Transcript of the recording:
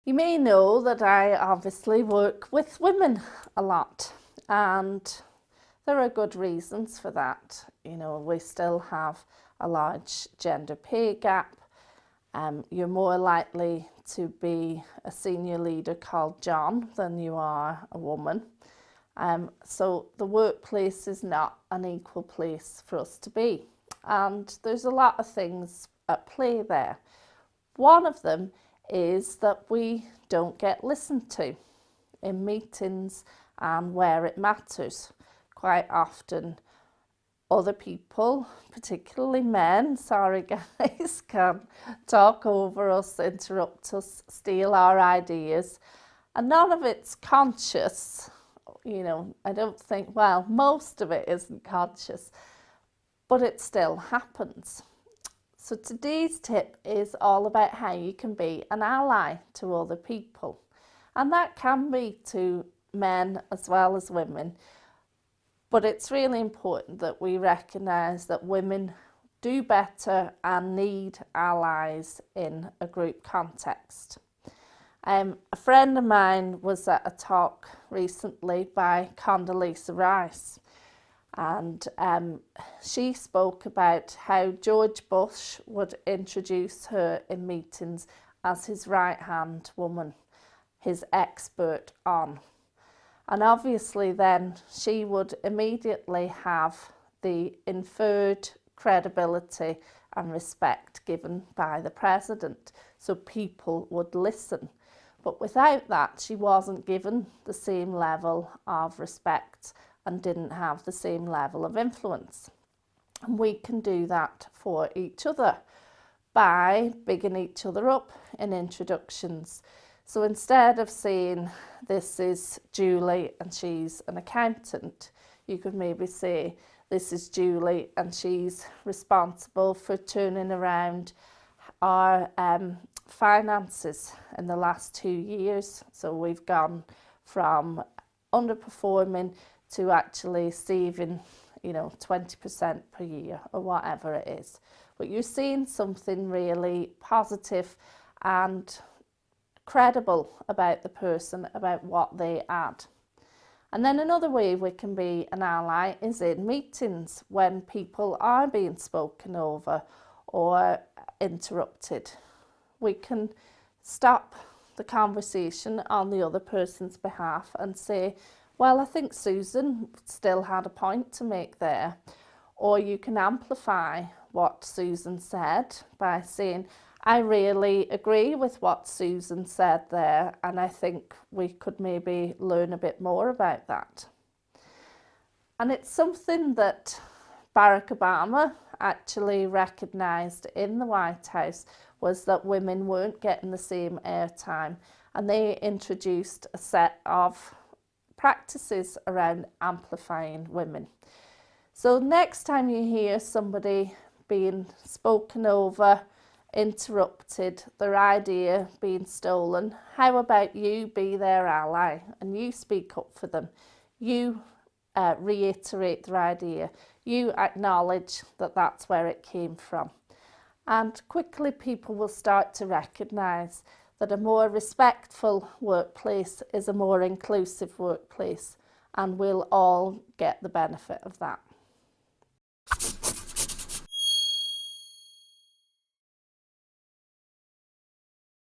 You may know that I obviously work with women a lot, and there are good reasons for that. You know, we still have a large gender pay gap. You're more likely to be a senior leader called John than you are a woman. So the workplace is not an equal place for us to be. And there's a lot of things at play there. One of them is that we don't get listened to in meetings and where it matters. Quite often, other people, particularly men, sorry guys, can talk over us, interrupt us, steal our ideas, and none of it's conscious. You know, I don't think, well, most of it isn't conscious, but it still happens. So today's tip is all about how you can be an ally to other people. And that can be to men as well as women. But it's really important that we recognise that women do better and need allies in a group context. A friend of mine was at a talk recently by Condoleezza Rice. And she spoke about how George Bush would introduce her in meetings as his right-hand woman, his expert on. And obviously then she would immediately have the inferred credibility and respect given by the president, so people would listen. But without that, she wasn't given the same level of respect and didn't have the same level of influence. And we can do that for each other by bigging each other up in introductions. So instead of saying, this is Julie and she's an accountant, you could maybe say, this is Julie and she's responsible for turning around our finances in the last 2 years. So we've gone from underperforming to actually saving, 20% per year or whatever it is. But you're seeing something really positive and credible about the person, about what they add. And then another way we can be an ally is in meetings when people are being spoken over or interrupted. We can stop the conversation on the other person's behalf and say, well, I think Susan still had a point to make there. Or you can amplify what Susan said by saying, I really agree with what Susan said there, and I think we could maybe learn a bit more about that. And it's something that Barack Obama actually recognised in the White House, was that women weren't getting the same airtime, and they introduced a set of practices around amplifying women. So next time you hear somebody being spoken over, interrupted, their idea being stolen, how about you be their ally and you speak up for them? You reiterate their idea. You acknowledge that that's where it came from. And quickly people will start to recognise that a more respectful workplace is a more inclusive workplace, and we'll all get the benefit of that.